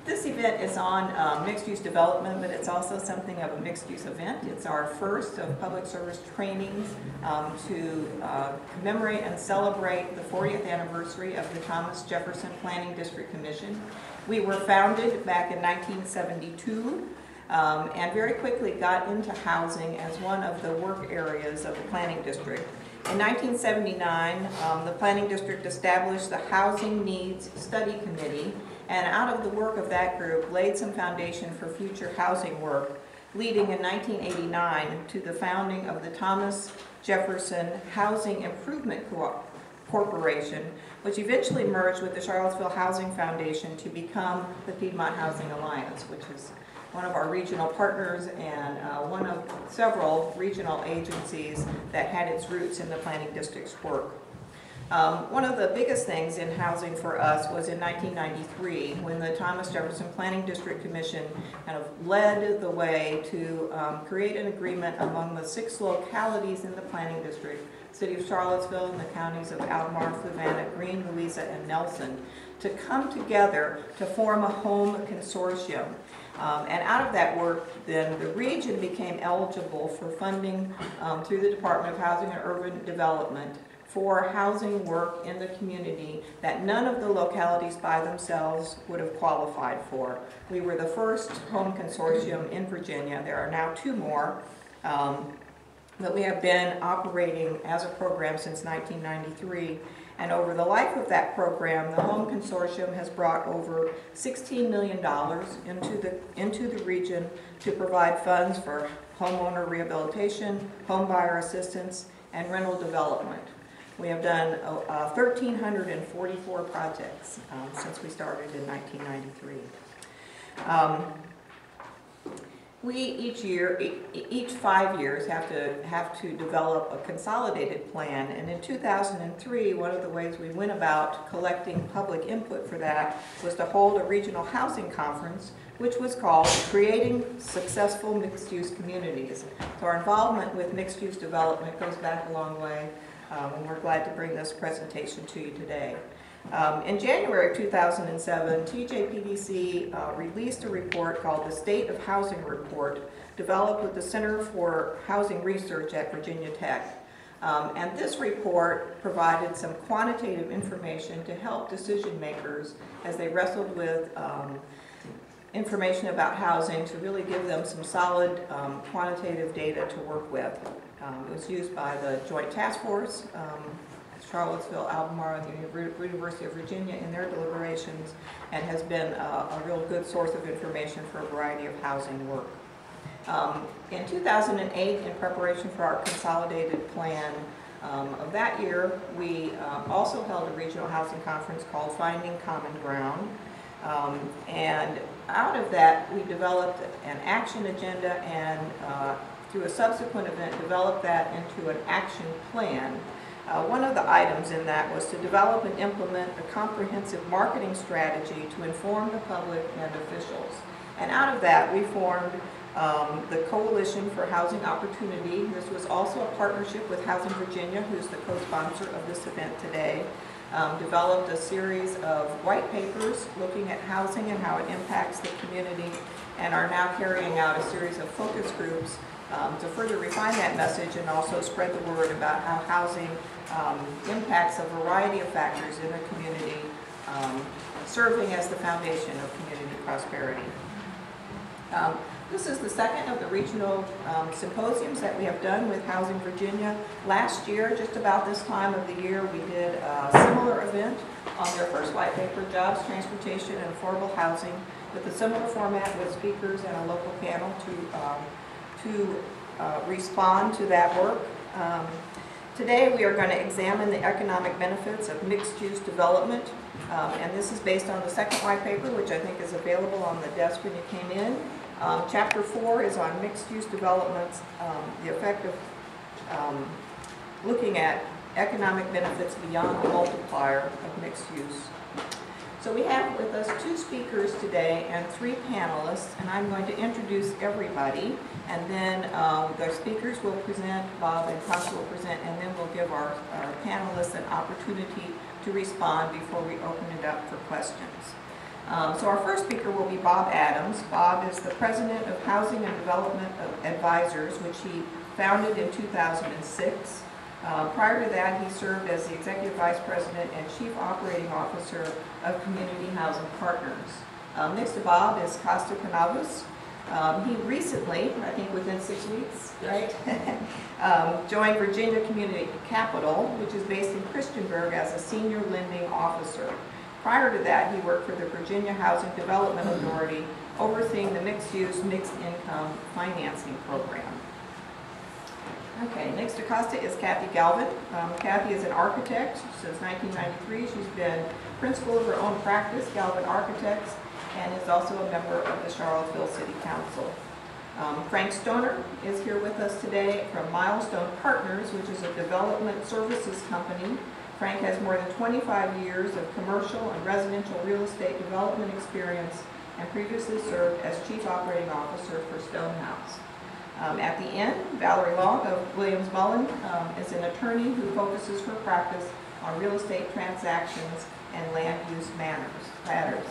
This event is on mixed-use development, but it's also something of a mixed-use event. It's our first of public service trainings to commemorate and celebrate the 40th anniversary of the Thomas Jefferson Planning District Commission. We were founded back in 1972 and very quickly got into housing as one of the work areas of the planning district. In 1979, the planning district established the Housing Needs Study Committee, and out of the work of that group laid some foundation for future housing work, leading in 1989 to the founding of the Thomas Jefferson Housing Improvement Corporation, which eventually merged with the Charlottesville Housing Foundation to become the Piedmont Housing Alliance, which is one of our regional partners and one of several regional agencies that had its roots in the planning district's work. One of the biggest things in housing for us was in 1993 when the Thomas Jefferson Planning District Commission kind of led the way to create an agreement among the 6 localities in the planning district, City of Charlottesville and the counties of Albemarle, Fluvanna, Greene, Louisa, and Nelson, to come together to form a home consortium. And out of that work, then the region became eligible for funding through the Department of Housing and Urban Development for housing work in the community that none of the localities by themselves would have qualified for. We were the first home consortium in Virginia. There are now 2 more, but we have been operating as a program since 1993. And over the life of that program, the Home Consortium has brought over $16 million into the region to provide funds for homeowner rehabilitation, home buyer assistance, and rental development. We have done 1,344 projects since we started in 1993. We each 5 years have to develop a consolidated plan, and in 2003, one of the ways we went about collecting public input for that was to hold a regional housing conference, which was called Creating Successful Mixed-Use Communities. So our involvement with mixed-use development goes back a long way, and we're glad to bring this presentation to you today. In January of 2007, TJPDC released a report called the State of Housing Report, developed with the Center for Housing Research at Virginia Tech. And this report provided some quantitative information to help decision makers as they wrestled with information about housing to really give them some solid quantitative data to work with. It was used by the Joint Task Force, Charlottesville, Albemarle, and the University of Virginia in their deliberations, and has been a real good source of information for a variety of housing work. In 2008, in preparation for our consolidated plan of that year, we also held a regional housing conference called Finding Common Ground. And out of that, we developed an action agenda and through a subsequent event, developed that into an action plan. One of the items in that was to develop and implement a comprehensive marketing strategy to inform the public and officials. And out of that, we formed the Coalition for Housing Opportunity. This was also a partnership with Housing Virginia, who's the co-sponsor of this event today. Developed a series of white papers looking at housing and how it impacts the community, and are now carrying out a series of focus groups to further refine that message and also spread the word about how housing impacts a variety of factors in a community, serving as the foundation of community prosperity. This is the second of the regional symposiums that we have done with Housing Virginia. Last year, just about this time of the year, we did a similar event on their first white paper, Jobs, Transportation, and Affordable Housing, with a similar format with speakers and a local panel to respond to that work. Today we are going to examine the economic benefits of mixed-use development, and this is based on the second white paper, which I think is available on the desk when you came in. Chapter 4 is on mixed-use developments, the effect of looking at economic benefits beyond the multiplier of mixed use. So we have with us 2 speakers today and 3 panelists, and I'm going to introduce everybody, and then the speakers will present, Bob and Tasha will present, and then we'll give our panelists an opportunity to respond before we open it up for questions. So our first speaker will be Bob Adams. Bob is the president of Housing and Development Advisors, which he founded in 2006. Prior to that, he served as the executive vice president and chief operating officer of Community Housing Partners. Next to Bob is Costa Canavas. He recently, I think within 6 weeks, right, joined Virginia Community Capital, which is based in Christiansburg, as a senior lending officer. Prior to that, he worked for the Virginia Housing Development Authority, overseeing the mixed-use, mixed-income financing program. Okay, next to Costa is Kathy Galvin. Kathy is an architect since 1993. She's been principal of her own practice, Galvin Architects, and is also a member of the Charlottesville City Council. Frank Stoner is here with us today from Milestone Partners, which is a development services company. Frank has more than 25 years of commercial and residential real estate development experience and previously served as Chief Operating Officer for Stonehouse. At the end, Valerie Long of Williams Mullen is an attorney who focuses her practice on real estate transactions and land use matters.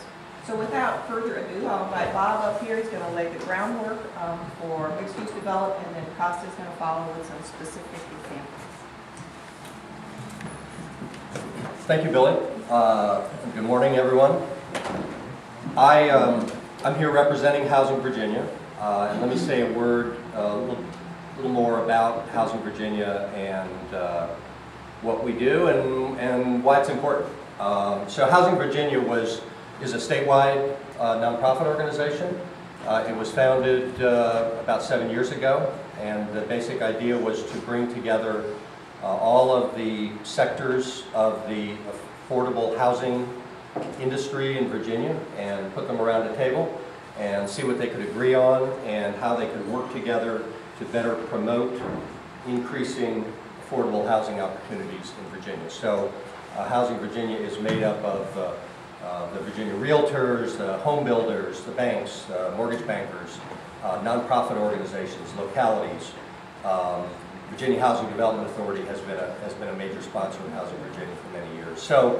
So without further ado, I'll invite Bob up here. He's going to lay the groundwork for mixed-use development, and then Costa's going to follow with some specific examples. Thank you, Billy. Good morning, everyone. I'm here representing Housing Virginia, and let me say a little more about Housing Virginia and what we do and why it's important. So Housing Virginia is a statewide nonprofit organization. It was founded about 7 years ago, and the basic idea was to bring together all of the sectors of the affordable housing industry in Virginia and put them around a table and see what they could agree on and how they could work together to better promote increasing affordable housing opportunities in Virginia. So Housing Virginia is made up of the Virginia Realtors, the home builders, the banks, mortgage bankers, nonprofit organizations, localities. Virginia Housing Development Authority has been a major sponsor of Housing Virginia for many years. So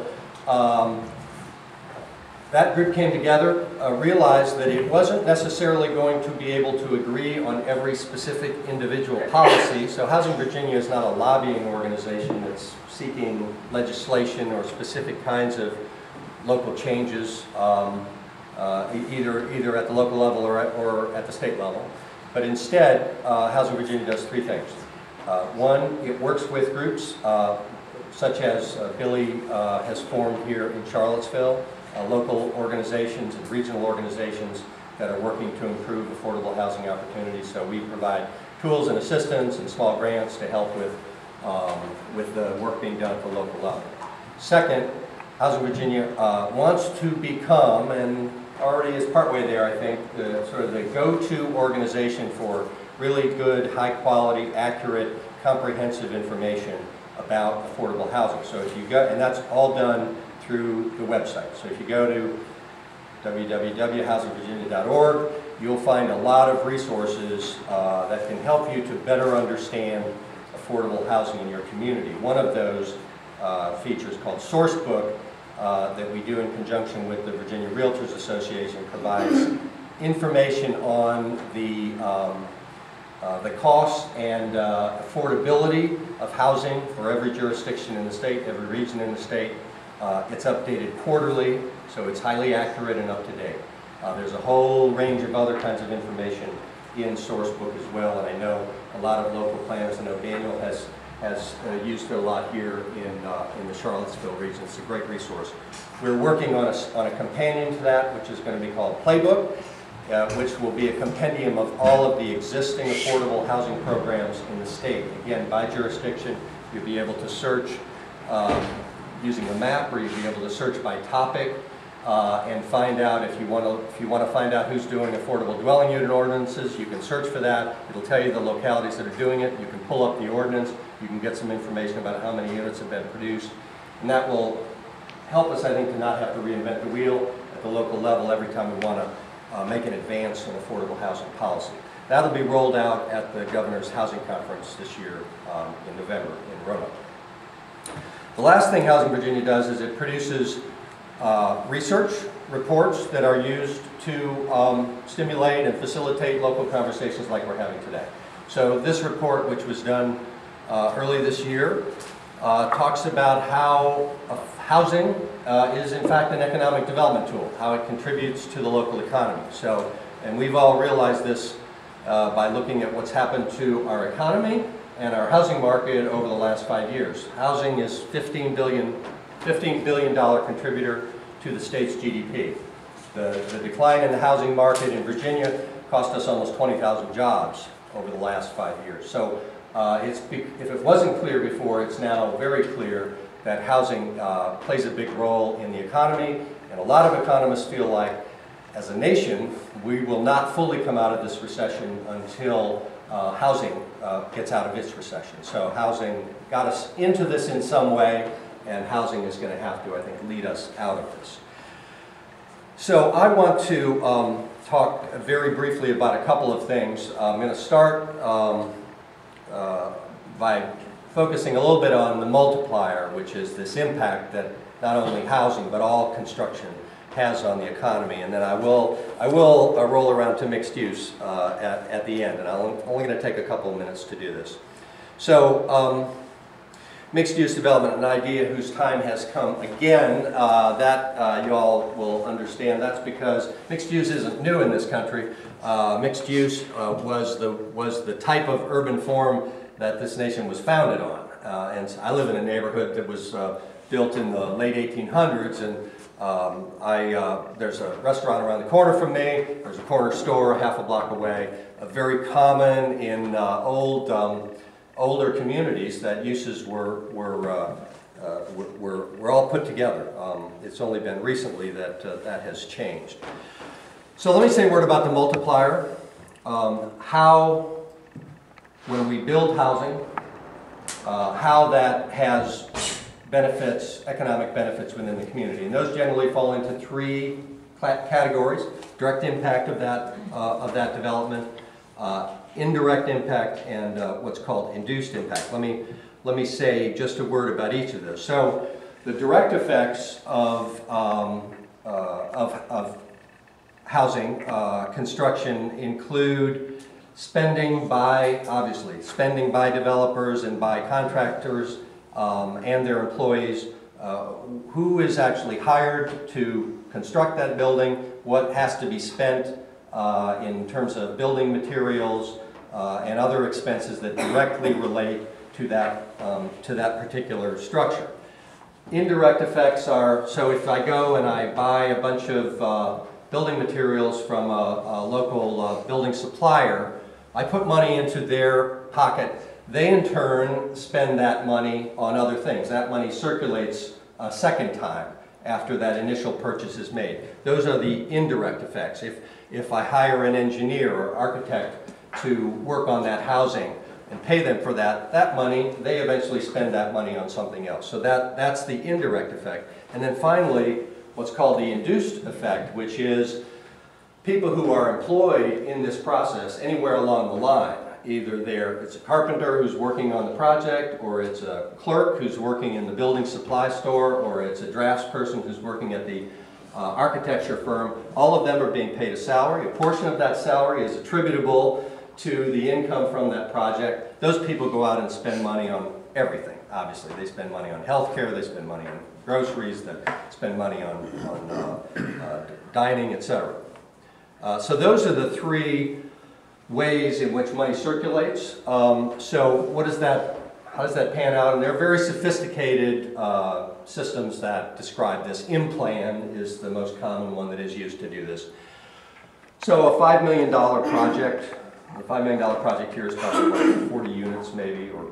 that group came together, realized that it wasn't necessarily going to be able to agree on every specific individual policy. So Housing Virginia is not a lobbying organization that's seeking legislation or specific kinds of local changes, either at the local level or at the state level. But instead, Housing Virginia does three things. One, it works with groups such as Billy has formed here in Charlottesville, local organizations and regional organizations that are working to improve affordable housing opportunities. So we provide tools and assistance and small grants to help with the work being done at the local level. Second, Housing Virginia wants to become, and already is partway there, I think, sort of the go-to organization for really good, high-quality, accurate, comprehensive information about affordable housing. So if you go, and that's all done through the website. So if you go to www.housingvirginia.org, you'll find a lot of resources that can help you to better understand affordable housing in your community. One of those features called Sourcebook that we do in conjunction with the Virginia Realtors Association provides information on the cost and affordability of housing for every jurisdiction in the state, every region in the state. It's updated quarterly, so it's highly accurate and up to date. There's a whole range of other kinds of information in Sourcebook as well, and I know a lot of local planners. I know Daniel has used it a lot here in the Charlottesville region. It's a great resource. We're working on a companion to that, which is going to be called Playbook, which will be a compendium of all of the existing affordable housing programs in the state. Again, by jurisdiction, you'll be able to search using a map, or you'll be able to search by topic and find out if you want to find out who's doing affordable dwelling unit ordinances. You can search for that. It'll tell you the localities that are doing it. You can pull up the ordinance. You can get some information about how many units have been produced, and that will help us, I think, to not have to reinvent the wheel at the local level every time we want to make an advance in affordable housing policy. That'll be rolled out at the Governor's Housing Conference this year in November in Roanoke. The last thing Housing Virginia does is it produces research reports that are used to stimulate and facilitate local conversations like we're having today. So this report, which was done early this year, talks about how housing is in fact an economic development tool, how it contributes to the local economy. So, and we've all realized this by looking at what's happened to our economy and our housing market over the last 5 years. Housing is $15 billion contributor to the state's GDP. The decline in the housing market in Virginia cost us almost 20,000 jobs over the last 5 years. So if it wasn't clear before, it's now very clear that housing plays a big role in the economy, and a lot of economists feel like, as a nation, we will not fully come out of this recession until housing gets out of its recession. So housing got us into this in some way, and housing is going to have to, I think, lead us out of this. So I want to talk very briefly about a couple of things. I'm going to start by focusing a little bit on the multiplier, which is this impact that not only housing but all construction has on the economy, and then I will roll around to mixed use at the end, and I'm only going to take a couple of minutes to do this. So mixed use development, an idea whose time has come again, that you all will understand. That's because mixed use isn't new in this country. Mixed use was the type of urban form that this nation was founded on. And I live in a neighborhood that was built in the late 1800s, and there's a restaurant around the corner from me, there's a corner store half a block away. Very common in older communities that uses were all put together. It's only been recently that that has changed. So let me say a word about the multiplier. How, when we build housing, how that has benefits, economic benefits within the community. And those generally fall into three categories: direct impact of that development, indirect impact, and what's called induced impact. Let me say just a word about each of those. So the direct effects of housing construction include spending by developers and by contractors and their employees. Who is actually hired to construct that building, what has to be spent in terms of building materials and other expenses that directly relate to that particular structure. Indirect effects are, so if I go and I buy a bunch of building materials from a local building supplier, I put money into their pocket. They in turn spend that money on other things. That money circulates a second time after that initial purchase is made. Those are the indirect effects. If I hire an engineer or architect to work on that housing and pay them for that money, they eventually spend that money on something else. So that's the indirect effect. And then finally, what's called the induced effect, which is people who are employed in this process anywhere along the line. Either it's a carpenter who's working on the project, or it's a clerk who's working in the building supply store, or it's a draftsperson who's working at the architecture firm. All of them are being paid a salary. A portion of that salary is attributable to the income from that project. Those people go out and spend money on everything, obviously. They spend money on health care, they spend money on groceries, they spend money on dining, etc. So those are the three ways in which money circulates. So how does that pan out? And there are very sophisticated systems that describe this. IMPLAN is the most common one that is used to do this. So a $5 million project, the $5 million project here is probably like 40 units maybe, or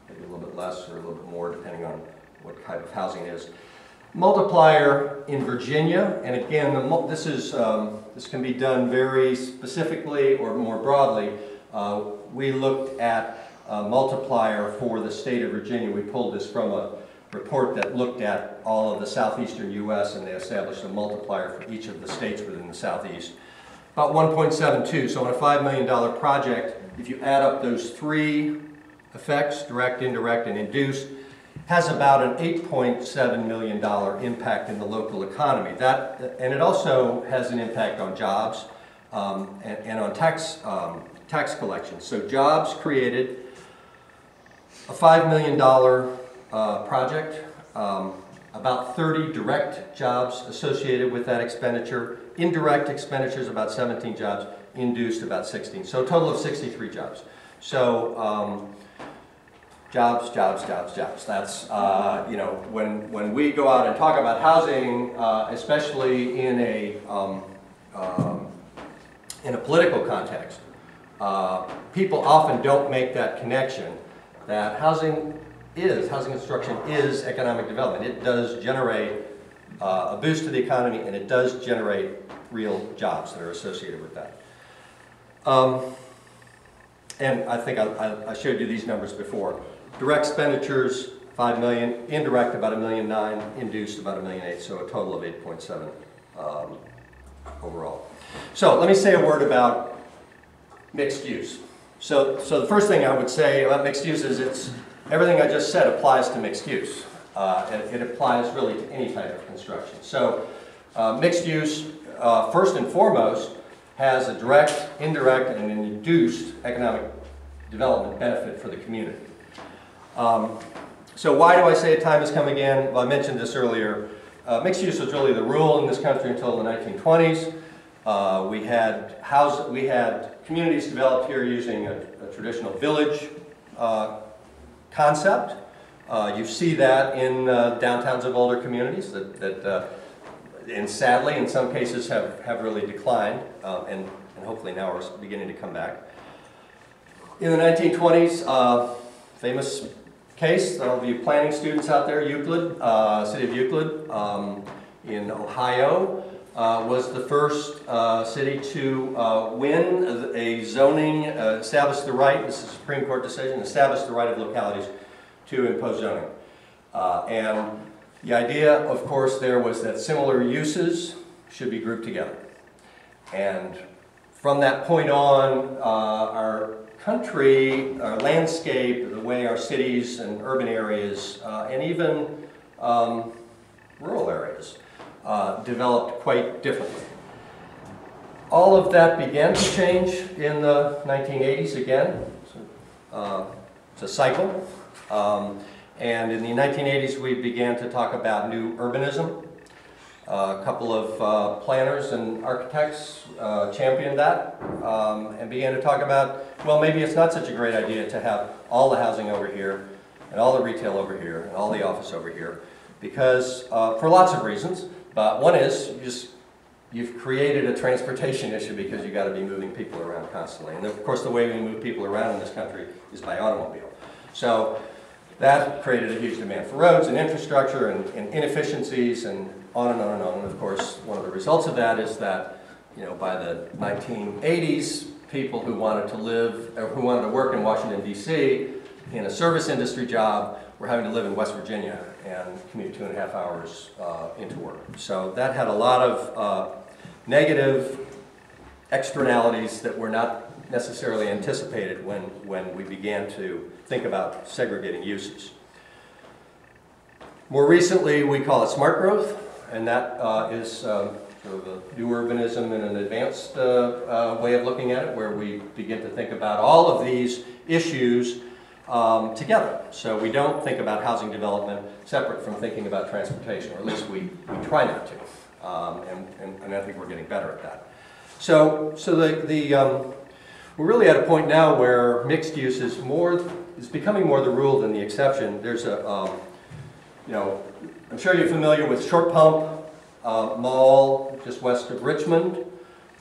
maybe a little bit less or a little bit more depending on what kind of housing it is. Multiplier in Virginia, and again, this can be done very specifically or more broadly. We looked at a multiplier for the state of Virginia. We pulled this from a report that looked at all of the southeastern U.S. and they established a multiplier for each of the states within the southeast. About 1.72. So on a $5 million project, if you add up those three effects, direct, indirect, and induced, has about an $8.7 million impact in the local economy. And it also has an impact on jobs and on tax collection. So jobs created, a $5 million project, about 30 direct jobs associated with that expenditure, indirect expenditures about 17 jobs, induced about 16. So a total of 63 jobs. So jobs. That's, you know, when we go out and talk about housing, especially in a political context, people often don't make that connection that housing construction is economic development. It does generate a boost to the economy, and it does generate real jobs that are associated with that. And I think I showed you these numbers before. Direct expenditures, $5 million, indirect about $1.9 million, induced about $1.8 million, so a total of 8.7 overall. So let me say a word about mixed use. So the first thing I would say about mixed use is everything I just said applies to mixed use. It applies really to any type of construction. So mixed use, first and foremost, has a direct, indirect, and an induced economic development benefit for the community. So why do I say a time has come again? Well, I mentioned this earlier. Mixed use was really the rule in this country until the 1920s. We had communities developed here using a traditional village concept. You see that in downtowns of older communities and sadly, in some cases, have really declined, and hopefully now are beginning to come back. In the 1920s, famous case, all of you planning students out there, Euclid, city of Euclid in Ohio, was the first city to win a zoning, establish the right, this is a Supreme Court decision, establish the right of localities to impose zoning. And the idea, of course, there was that similar uses should be grouped together. And from that point on, our country, our landscape, the way our cities and urban areas, and even rural areas, developed quite differently. All of that began to change in the 1980s again. It's a cycle. And in the 1980s, we began to talk about new urbanism. A couple of planners and architects championed that and began to talk about, well, maybe it's not such a great idea to have all the housing over here and all the retail over here and all the office over here, because for lots of reasons. But one is you've created a transportation issue because you've got to be moving people around constantly. And of course, the way we move people around in this country is by automobile. So that created a huge demand for roads and infrastructure and inefficiencies and on and on and on. And of course, one of the results of that is that, you know, by the 1980s, people who wanted to live, or who wanted to work in Washington, D.C. in a service industry job were having to live in West Virginia and commute 2.5 hours into work. So that had a lot of negative externalities that were not necessarily anticipated when we began to think about segregating uses. More recently, we call it smart growth, and that is sort of a new urbanism in an advanced way of looking at it, where we begin to think about all of these issues together. So we don't think about housing development separate from thinking about transportation, or at least we try not to, and I think we're getting better at that. So we're really at a point now where mixed use is becoming more the rule than the exception. There's a, you know, I'm sure you're familiar with Short Pump Mall just west of Richmond.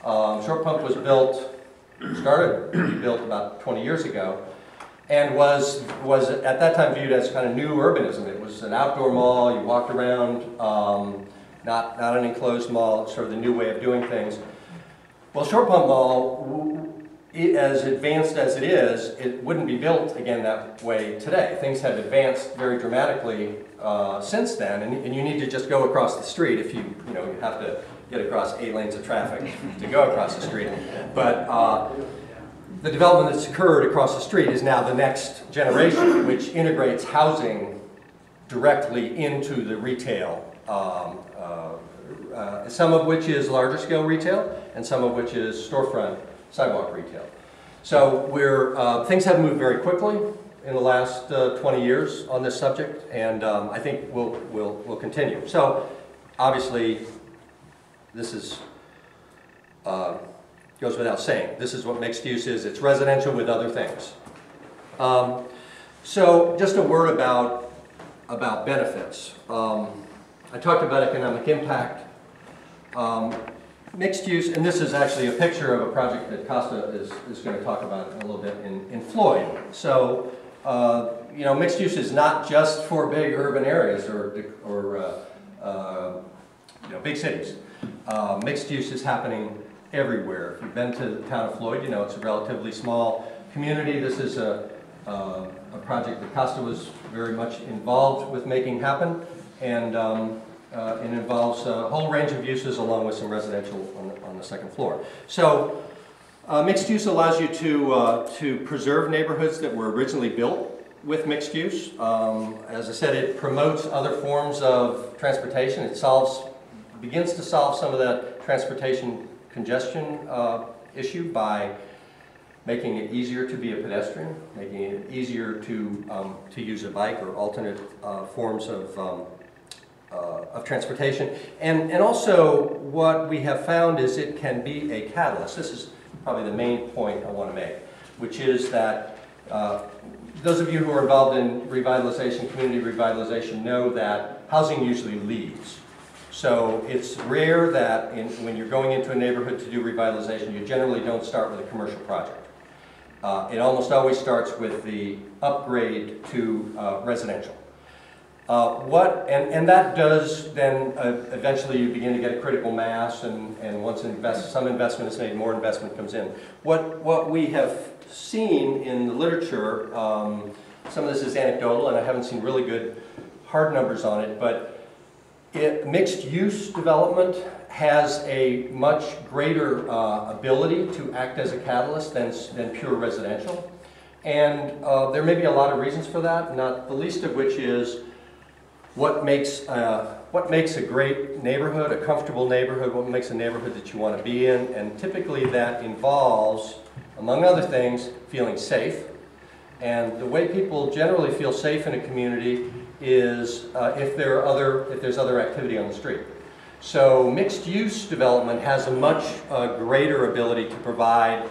Short Pump was started to be built about 20 years ago, and was at that time viewed as kind of new urbanism. It was an outdoor mall, you walked around, not an enclosed mall, sort of the new way of doing things. Well, Short Pump Mall, as advanced as it is, it wouldn't be built again that way today. Things have advanced very dramatically since then, and you need to just go across the street if you have to get across 8 lanes of traffic to go across the street. But the development that's occurred across the street is now the next generation, which integrates housing directly into the retail, some of which is larger scale retail, and some of which is storefront sidewalk retail. So things have moved very quickly in the last 20 years on this subject, and I think we'll continue. So obviously, this is goes without saying. This is what mixed use is. It's residential with other things. So just a word about benefits. I talked about economic impact. Mixed use, and this is actually a picture of a project that Costa is going to talk about a little bit in Floyd. So, you know, mixed use is not just for big urban areas or you know, big cities. Mixed use is happening everywhere. If you've been to the town of Floyd, you know it's a relatively small community. This is a project that Costa was very much involved with making happen, and it involves a whole range of uses along with some residential on the second floor. So mixed use allows you to preserve neighborhoods that were originally built with mixed use. As I said, it promotes other forms of transportation. It begins to solve some of the transportation congestion issue by making it easier to be a pedestrian, making it easier to use a bike or alternate forms of transportation. And also what we have found is it can be a catalyst. This is probably the main point I want to make, which is that those of you who are involved in revitalization, community revitalization, know that housing usually leads. So it's rare that when you're going into a neighborhood to do revitalization, you generally don't start with a commercial project. It almost always starts with the upgrade to residential. And that does then eventually you begin to get a critical mass, and once some investment is made, more investment comes in. What we have seen in the literature, some of this is anecdotal and I haven't seen really good hard numbers on it, but mixed use development has a much greater ability to act as a catalyst than pure residential. And there may be a lot of reasons for that, not the least of which is what makes a great neighborhood, a comfortable neighborhood, what makes a neighborhood that you want to be in, and typically that involves, among other things, feeling safe. And the way people generally feel safe in a community is if there's other activity on the street. So mixed-use development has a much greater ability to provide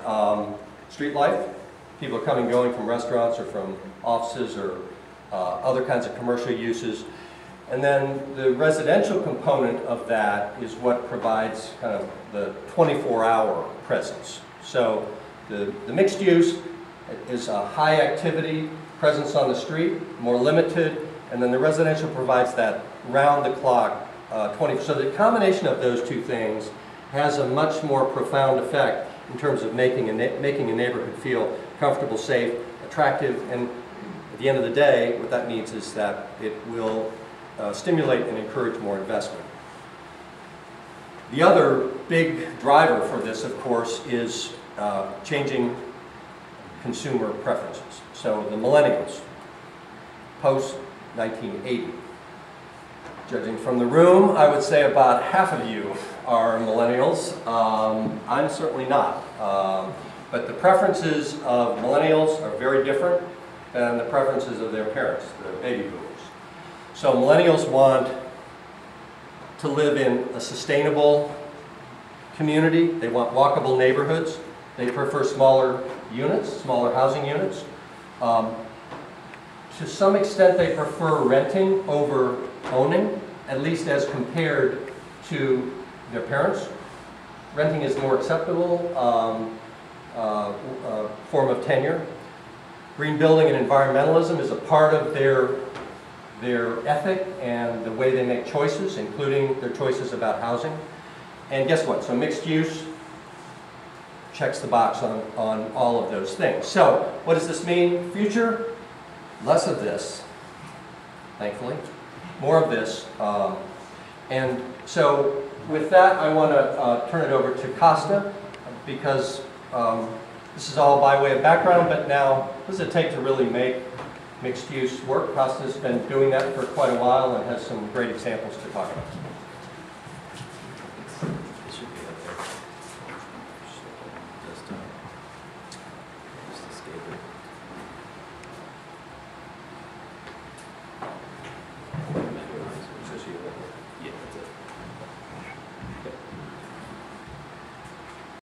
street life. People are coming and going from restaurants or from offices or other kinds of commercial uses. And then the residential component of that is what provides kind of the 24-hour presence. So the mixed use is a high activity presence on the street, more limited, and then the residential provides that round-the-clock 20. So the combination of those two things has a much more profound effect in terms of making a neighborhood feel comfortable, safe, attractive, and at the end of the day, what that means is that it will stimulate and encourage more investment. The other big driver for this, of course, is changing consumer preferences. So the millennials, post-1980. Judging from the room, I would say about half of you are millennials. I'm certainly not. But the preferences of millennials are very different than the preferences of their parents, the baby boomers. So millennials want to live in a sustainable community. They want walkable neighborhoods. They prefer smaller units, smaller housing units. To some extent, they prefer renting over owning, at least as compared to their parents. Renting is the more acceptable form of tenure. Green building and environmentalism is a part of their ethic and the way they make choices, including their choices about housing. And guess what? So mixed use checks the box on all of those things. So what does this mean? Future? Less of this, thankfully. More of this. And so with that, I want to turn it over to Costa, because this is all by way of background, but now what does it take to really make mixed-use work. Costa's been doing that for quite a while and has some great examples to talk about.